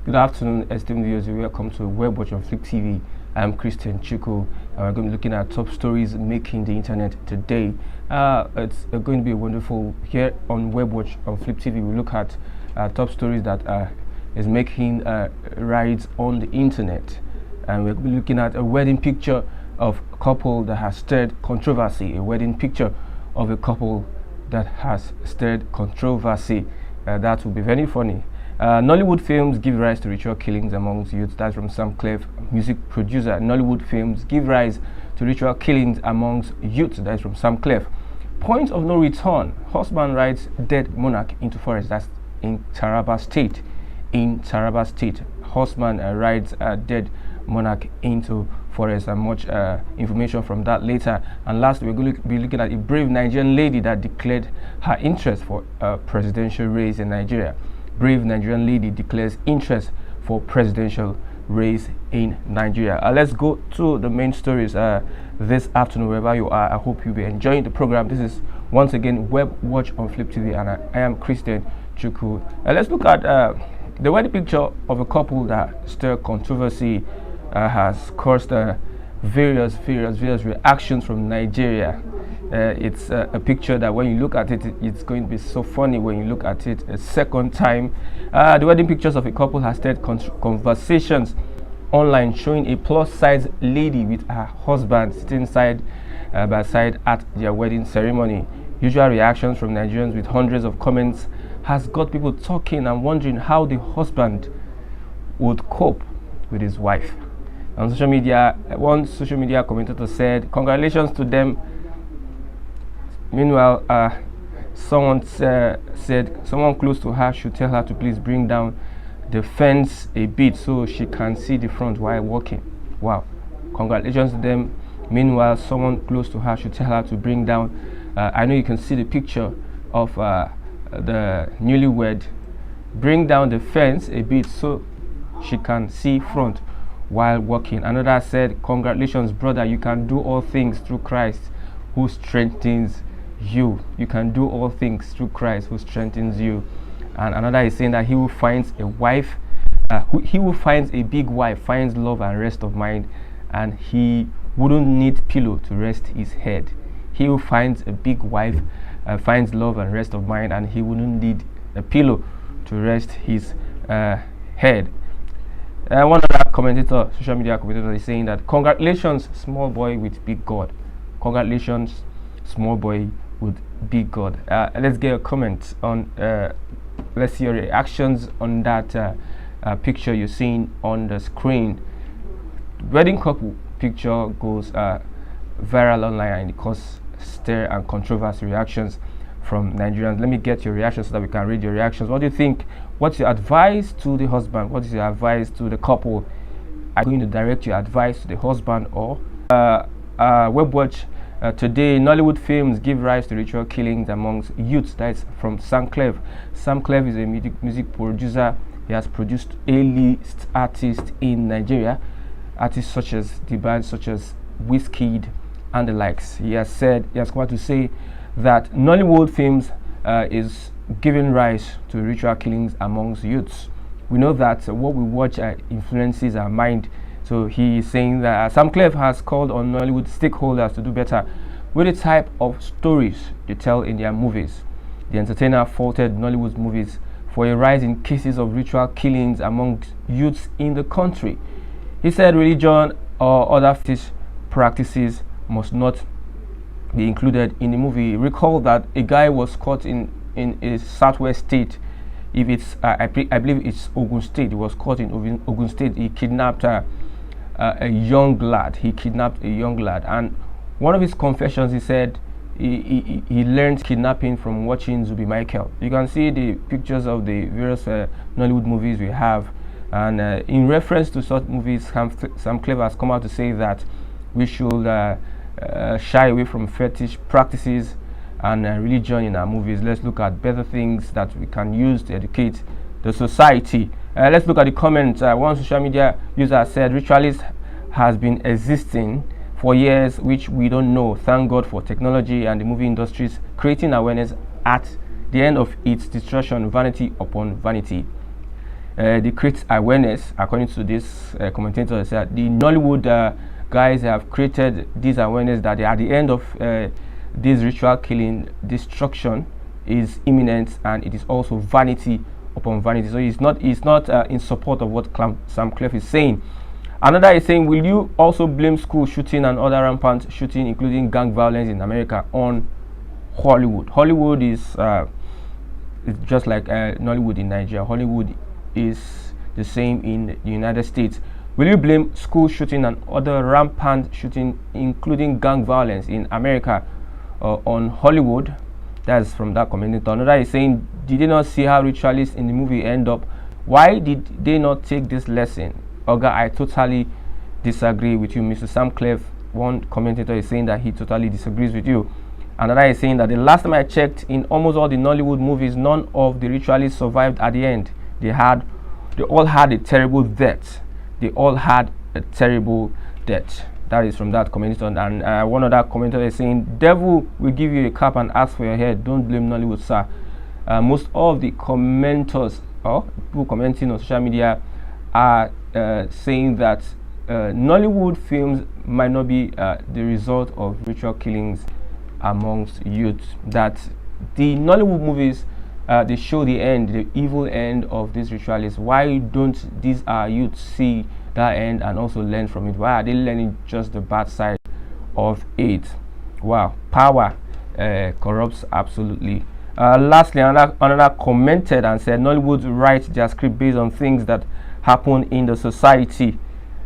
Good afternoon, esteemed viewers. Welcome to Web Watch on Flick TV. I'm Christian Chuku, and we're going to be looking at top stories making the internet today. It's going to be wonderful here on Web Watch on Flip TV. We look at top stories that is making rides on the internet, and we're looking at a wedding picture of a couple that has stirred controversy. A wedding picture of a couple that has stirred controversy. That will be very funny. Nollywood films give rise to ritual killings amongst youth. That's from Sam Clef, music producer. Nollywood films give rise to ritual killings amongst youth. That's from Sam Clef. Point of no return. Horseman rides dead monarch into forest. That's in Taraba State. In Taraba State, Horseman rides a dead monarch into forest, and much information from that later. And last, we're going to be looking at a brave Nigerian lady that declared her interest for a presidential race in Nigeria. Brave Nigerian lady declares interest for presidential race in Nigeria. Let's go to the main stories this afternoon, wherever you are. I hope you'll be enjoying the program. This is once again Web Watch on Flip TV, and I am Christian Chuku. Let's look at the wedding picture of a couple that stirred controversy, has caused various reactions from Nigeria. It's a picture that when you look at it, it's going to be so funny when you look at it a second time. The wedding pictures of a couple has stirred conversations online, showing a plus-size lady with her husband sitting side by side at their wedding ceremony. Usual reactions from Nigerians with hundreds of comments has got people talking and wondering how the husband would cope with his wife. On social media, one social media commentator said, "Congratulations to them." Meanwhile, someone said someone close to her should tell her to please bring down the fence a bit so she can see the front while walking. Wow, congratulations to them. Meanwhile, someone close to her should tell her to bring down. I know you can see the picture of the newlywed. Bring down the fence a bit so she can see front while walking. Another said, "Congratulations, brother. You can do all things through Christ who strengthens you. You can do all things through Christ who strengthens you." And another is saying that he who finds a wife, he who finds a big wife finds love and rest of mind, and he wouldn't need pillow to rest his head. He who finds a big wife finds love and rest of mind, and he wouldn't need a pillow to rest his head. One other commentator, social media commentator, is saying that, "Congratulations, small boy with big God. Congratulations, small boy with big God." Let's get a comment on, let's see your reactions on that picture you're seeing on the screen. Wedding couple picture goes viral online, and it caused stir and controversy reactions from Nigerians. Let me get your reactions so that we can read your reactions. What do you think? What's your advice to the husband? What is your advice to the couple? Are you going to direct your advice to the husband or Web Watch? Today, Nollywood films give rise to ritual killings amongst youths. That's from Sam Clef. Sam Clef is a music producer. He has produced A-list artists in Nigeria, artists such as the bands such as Wizkid and the likes. He has come out to say that Nollywood films is giving rise to ritual killings amongst youths. We know that what we watch influences our mind. So he is saying that Sam Clef has called on Nollywood stakeholders to do better with the type of stories they tell in their movies. The entertainer faulted Nollywood movies for a rise in cases of ritual killings among youths in the country. He said religion or other fetish practices must not be included in the movie. Recall that a guy was caught in a southwest state. If it's I believe it's Ogun State. He was caught in Ogun State. He kidnapped a young lad. And one of his confessions, he said he learned kidnapping from watching Zubi Michael. You can see the pictures of the various Nollywood movies we have, and in reference to such movies, Sam Clef has come out to say that we should shy away from fetish practices and religion in our movies. Let's look at better things that we can use to educate the society. Let's look at the comments. One social media user said, "Ritualist has been existing for years, which we don't know. Thank God for technology and the movie industries creating awareness at the end of its destruction, vanity upon vanity." they create awareness. According to this commentator, said the Nollywood guys have created this awareness that at the end of this ritual killing, destruction is imminent, and it is also vanity upon vanity. So it's not in support of what Sam Clef is saying. Another is saying, will you also blame school shooting and other rampant shooting, including gang violence in America, on Hollywood? Hollywood is it's just like Nollywood in Nigeria. Hollywood is the same in the United States. Will you blame school shooting and other rampant shooting, including gang violence in America, on Hollywood? That's from that commentator. Another is saying, did they not see how ritualists in the movie end up? Why did they not take this lesson? Oga, I totally disagree with you, Mr. Sam Clef. One commentator is saying that he totally disagrees with you. Another is saying that the last time I checked, in almost all the Nollywood movies, none of the ritualists survived at the end. They all had a terrible death. They all had a terrible death. That is from that commentator. And one other commentator is saying, devil will give you a cap and ask for your head. Don't blame Nollywood, sir. Most of the commenters or people commenting on social media are saying that Nollywood films might not be the result of ritual killings amongst youth. That the Nollywood movies they show the end, the evil end of these ritualists. Why don't these youth see that end and also learn from it? Why are they learning just the bad side of it? Wow, power corrupts absolutely. Lastly, another commented and said, Nollywood write their script based on things that happen in the society.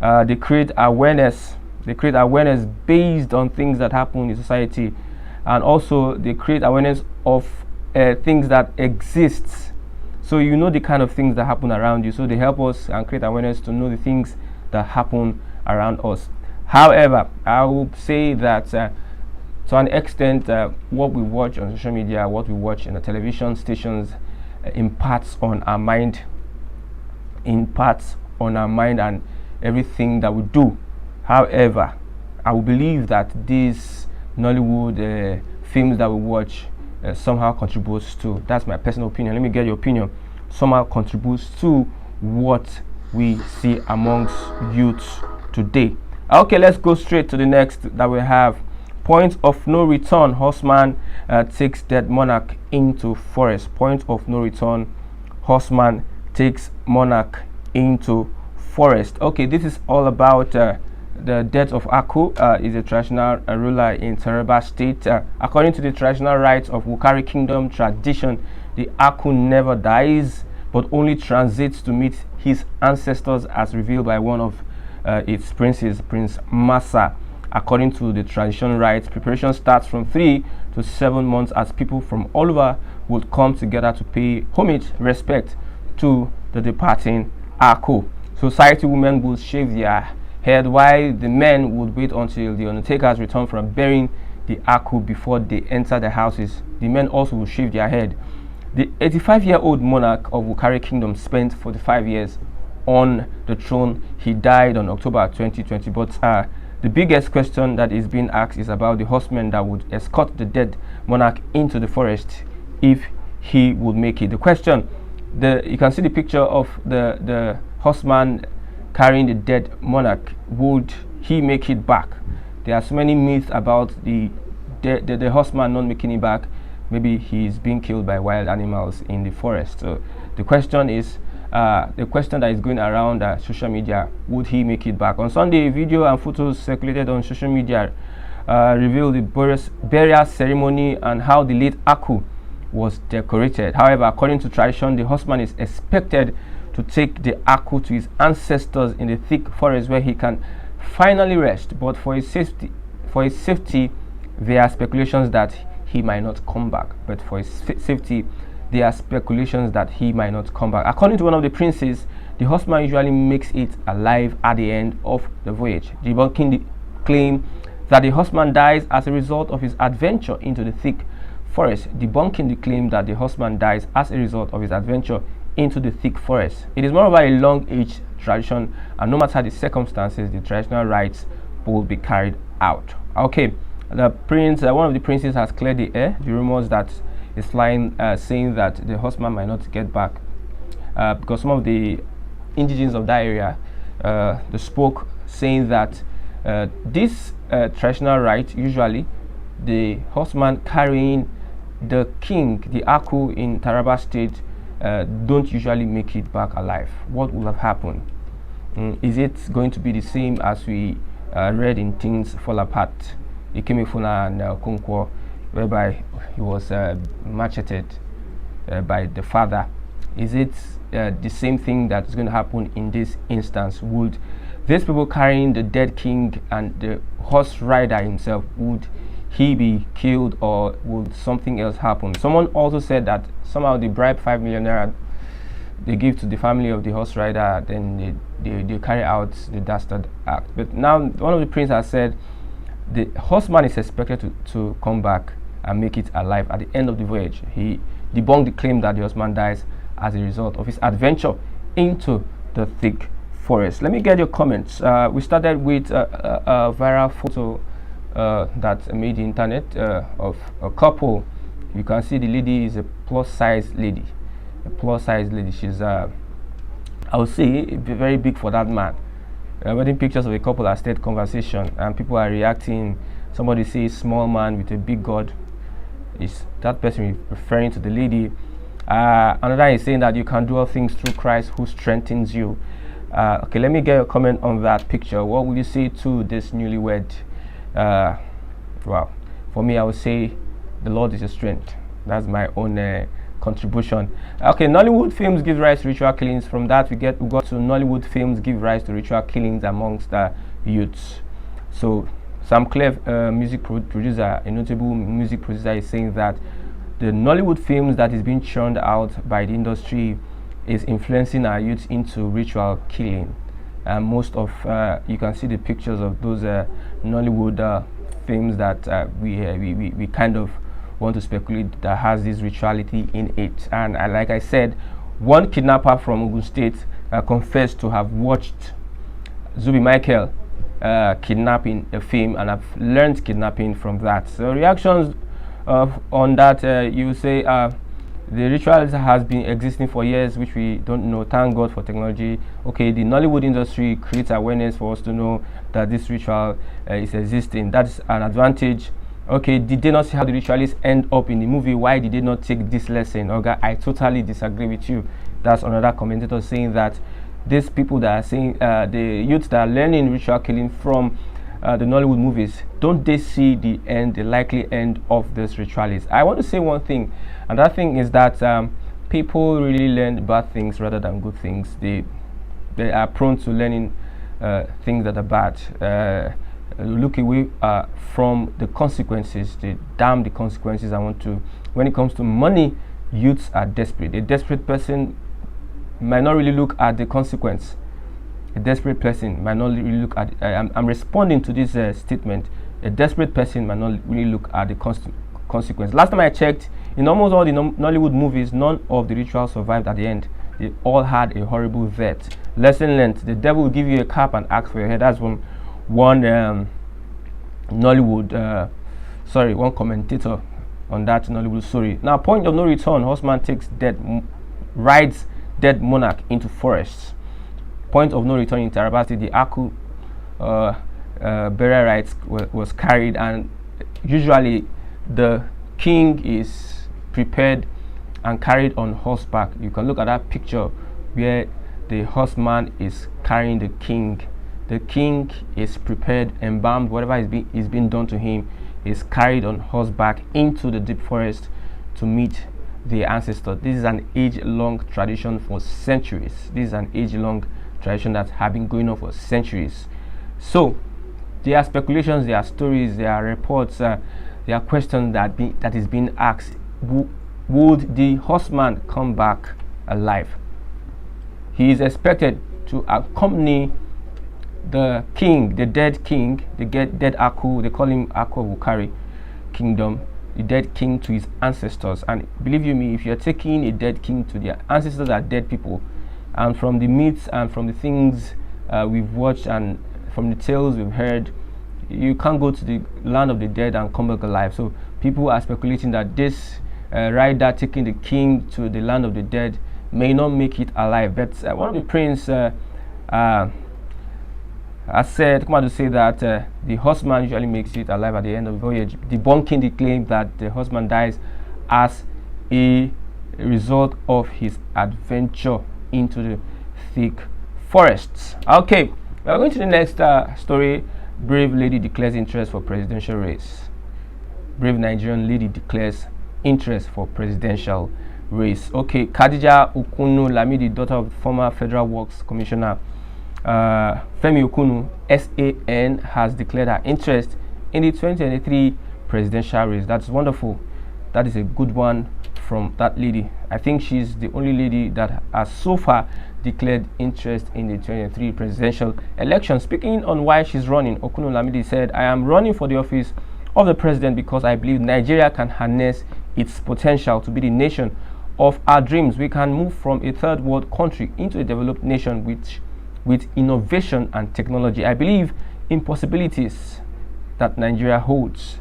They create awareness based on things that happen in society, and also they create awareness of things that exist. So you know the kind of things that happen around you, so they help us and create awareness to know the things that happen around us. However, I will say that to an extent, what we watch on social media, what we watch in the television stations, impacts on our mind and everything that we do. However, I will believe that these Nollywood films that we watch somehow contributes to, that's my personal opinion, let me get your opinion, somehow contributes to what we see amongst youths today. Okay, let's go straight to the next that we have. Point of no return, Horseman takes dead Monarch into forest. Point of no return, Horseman takes Monarch into forest. Okay, this is all about the death of Aku. Is a traditional ruler in Taraba State. According to the traditional rites of Wukari Kingdom tradition, the Aku never dies, but only transits to meet his ancestors as revealed by one of its princes, Prince Massa. According to the tradition rites, preparation starts from 3 to 7 months as people from all over would come together to pay homage, respect to the departing Aku. Society women would shave their head while the men would wait until the undertakers return from burying the Aku before they enter their houses. The men also would shave their head. The 85-year-old monarch of Wukari Kingdom spent 45 years on the throne. He died on October 2020, but the biggest question that is being asked is about the horseman that would escort the dead monarch into the forest, if he would make it. The question, you can see the picture of the horseman carrying the dead monarch. Would he make it back? There are so many myths about the horseman not making it back. Maybe he's being killed by wild animals in the forest. So the question is, the question that is going around social media, would he make it back? On Sunday, video and photos circulated on social media revealed the burial ceremony and how the late Aku was decorated. However, according to tradition, the horseman is expected to take the Aku to his ancestors in the thick forest where he can finally rest. But for his safety, there are speculations that he might not come back. There are speculations that he might not come back. According to one of the princes, the horseman usually makes it alive at the end of the voyage, debunking the claim that the horseman dies as a result of his adventure into the thick forest. Debunking the claim that the horseman dies as a result of his adventure into the thick forest. It is moreover a long-aged tradition, and no matter the circumstances, the traditional rites will be carried out. Okay, the prince, one of the princes, has cleared the air. The rumors that is flying, saying that the horseman might not get back because some of the indigenes of that area they spoke, saying that this traditional rite, usually the horseman carrying the king, the Aku in Taraba State, don't usually make it back alive. What will have happened? Is it going to be the same as we read in Things Fall Apart, Ikemefuna and Okonkwo, whereby he was macheted by the father? Is it the same thing that is going to happen in this instance? Would these people carrying the dead king and the horse rider himself, would he be killed, or would something else happen? Someone also said that somehow they bribe 5 million naira they give to the family of the horse rider, then they carry out the dastard act. But now one of the prince has said the horseman is expected to come back and make it alive at the end of the voyage. He debunked the claim that the horseman dies as a result of his adventure into the thick forest. Let me get your comments. We started with a viral photo that made the internet of a couple. You can see the lady is a plus size lady. She's I would say very big for that man. Wedding pictures of a couple are state conversation, and people are reacting. Somebody says small man with a big God. Is that person referring to the lady? Another is saying that you can do all things through Christ who strengthens you. Okay, let me get a comment on that picture. What will you say to this newlywed? Well, for me, I would say the Lord is your strength. That's my own contribution. Okay, Nollywood films give rise to ritual killings. From that, we got to Nollywood films give rise to ritual killings amongst the youths. So Sam Cleve, music producer, a notable music producer, is saying that the Nollywood films that is being churned out by the industry is influencing our youth into ritual killing. And most of you can see the pictures of those Nollywood films that we kind of want to speculate that has this rituality in it. And like I said, one kidnapper from Ogun State confessed to have watched Zubi Michael kidnapping a film, and I've learned kidnapping from that. So reactions on that, you say the ritual has been existing for years, which we don't know. Thank God for technology. Okay, the Nollywood industry creates awareness for us to know that this ritual is existing. That's an advantage. Okay, did they not see how the ritualists end up in the movie? Why did they not take this lesson? Okay, I totally disagree with you. That's another commentator saying that these people that are saying the youths that are learning ritual killing from the Nollywood movies, don't they see the end, the likely end of this ritualist? I want to say one thing, and that thing is that people really learn bad things rather than good things. They are prone to learning things that are bad. Look away from the consequences. They damn the consequences. When it comes to money, youths are desperate. A desperate person might not really look at the consequence. A desperate person might not really look at I'm responding to this statement. A desperate person might not really look at the consequence. Last time I checked, in almost all the Nollywood movies, none of the rituals survived at the end. They all had a horrible death. Lesson learned: the devil will give you a cap and ask for your head. That's one Nollywood one commentator on that Nollywood story. Now, point of no return: horseman takes rides dead monarch into forests. Point of no return in Taraba State, the Aku burial rites was carried, and usually the king is prepared and carried on horseback. You can look at that picture where the horseman is carrying the king. The king is prepared, embalmed, whatever is being done to him is carried on horseback into the deep forest to meet the ancestor. This is an age-long tradition for centuries. This is an age-long tradition that have been going on for centuries. So there are speculations, there are stories, there are reports, there are questions that is being asked. Would the horseman come back alive? He is expected to accompany the king, the dead king, the dead Aku. They call him Aku Wukari Kingdom, the dead king to his ancestors. And believe you me, if you're taking a dead king to their ancestors, are dead people, and from the myths and from the things we've watched and from the tales we've heard, you can't go to the land of the dead and come back alive. So people are speculating that this rider taking the king to the land of the dead may not make it alive. But one of the prince has said, come out to say that the horseman usually makes it alive at the end of the voyage, debunking the claim that the horseman dies as a result of his adventure into the thick forests. Okay, we are going to the next story. Brave lady declares interest for presidential race. Brave Nigerian lady declares interest for presidential race. Okay, Khadija Okunu Lamidi, daughter of former Federal Works Commissioner Femi Okunu, SAN, has declared her interest in the 2023 presidential race. That's wonderful. That is a good one from that lady. I think she's the only lady that has so far declared interest in the 2023 presidential election. Speaking on why she's running, Okunu Lamidi said, "I am running for the office of the president because I believe Nigeria can harness its potential to be the nation of our dreams. We can move from a third world country into a developed nation with innovation and technology. I believe in possibilities that Nigeria holds.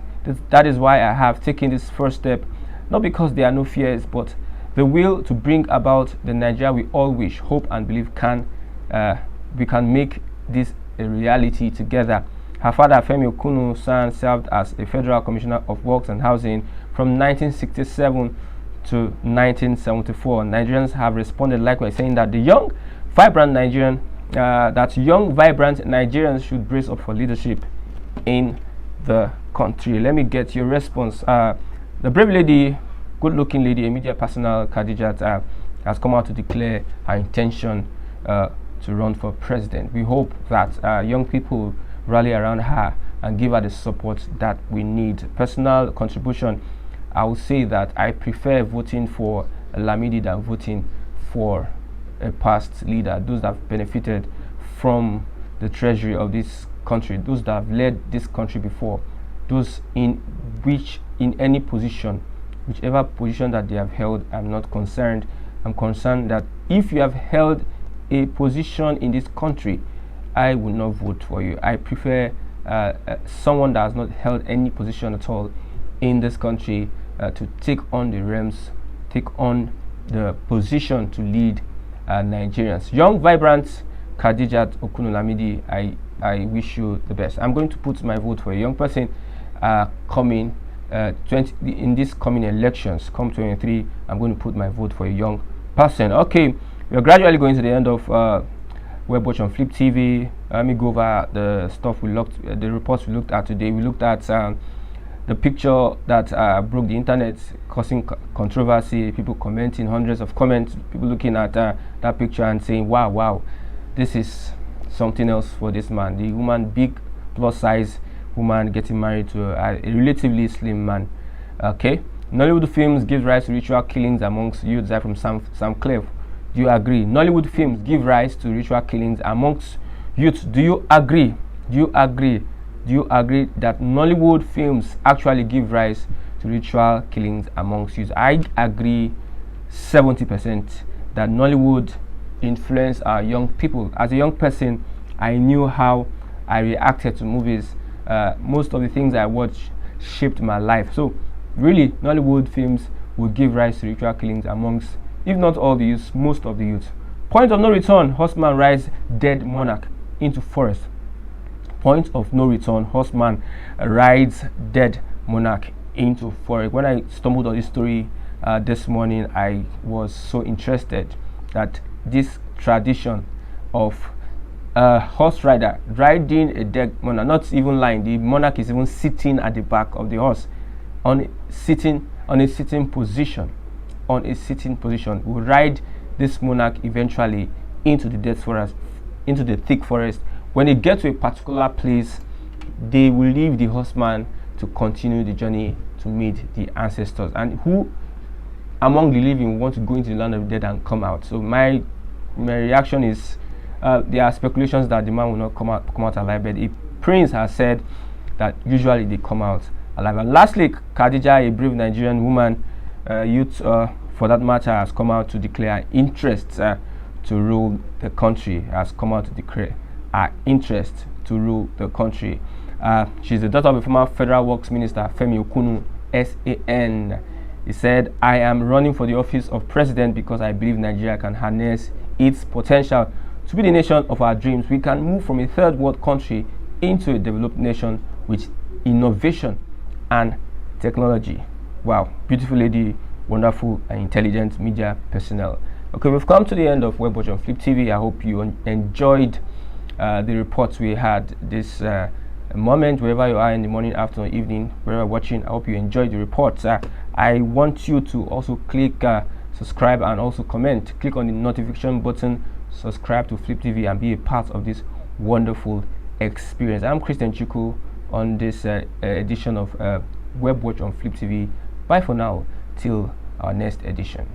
That is why I have taken this first step, not because there are no fears, but the will to bring about the Nigeria we all wish, hope, and believe we can make this a reality together." Her father, Femi Okunu San, served as a Federal Commissioner of Works and Housing from 1967 to 1974. Nigerians have responded likewise, saying that young, vibrant Nigerians should brace up for leadership in the country. Let me get your response. The brave lady, good-looking lady, a media personnel, Khadijat, has come out to declare her intention to run for president. We hope that young people rally around her and give her the support that we need. Personal contribution, I will say that I prefer voting for Lamidi than voting for a past leader, those that have benefited from the treasury of this country, those that have led this country before, those in any position, whichever position that they have held. I'm not concerned. I'm concerned that if you have held a position in this country, I will not vote for you. I prefer someone that has not held any position at all in this country to take on the realms, take on the position to lead Nigerians. Young, vibrant Khadijat Okunu Lamidi, I wish you the best. I'm going to put my vote for a young person coming in these coming elections, come 23. I'm going to put my vote for a young person. Okay, we are gradually going to the end of Web Watch on Flip TV. Let me go over the stuff the reports we looked at today. We looked at the picture that broke the internet, causing controversy, people commenting, hundreds of comments, people looking at that picture and saying, wow, this is something else for this man. The woman, big plus size woman, getting married to a relatively slim man. Okay, Nollywood films give rise to ritual killings amongst youths. From Sam Clef. Do you agree? Nollywood films give rise to ritual killings amongst youths. Do you agree? Do you agree? Do you agree that Nollywood films actually give rise to ritual killings amongst youths? I agree 70% that Nollywood influence our young people. As a young person, I knew how I reacted to movies. Most of the things I watched shaped my life. So really, Nollywood films will give rise to ritual killings amongst, if not all the youths, most of the youths. Point of no return, Horseman rides dead Monarch into forest. Point of no return, Horseman rides dead Monarch into forest. When I stumbled on this story this morning, I was so interested that this tradition of horse rider riding a dead monarch, not even lying, the monarch is even sitting at the back of the horse on a sitting position, will ride this monarch eventually into the dense forest, into the thick forest. When they get to a particular place, they will leave the horseman to continue the journey to meet the ancestors. And who among the living want to go into the land of the dead and come out? So my reaction is there are speculations that the man will not come out alive, but a prince has said that usually they come out alive. And lastly, Khadija, a brave Nigerian woman, youth for that matter, has come out to declare interest to rule the country, has come out to declare her interest to rule the country. She's the daughter of a former Federal Works Minister, Femi Okunu, SAN. He said, I am running for the office of president because I believe Nigeria can harness its potential to be the nation of our dreams. We can move from a third world country into a developed nation with innovation and technology. Wow, beautiful lady, wonderful and intelligent media personnel. Okay, we've come to the end of Web Watch on Flip TV. I hope you enjoyed the reports we had this moment, wherever you are, in the morning, afternoon, evening, wherever watching. I hope you enjoyed the reports. I want you to also click subscribe and also comment. Click on the notification button, subscribe to Flip TV, and be a part of this wonderful experience. I'm Christian Chuku on this edition of Web Watch on Flip TV. Bye for now, till our next edition.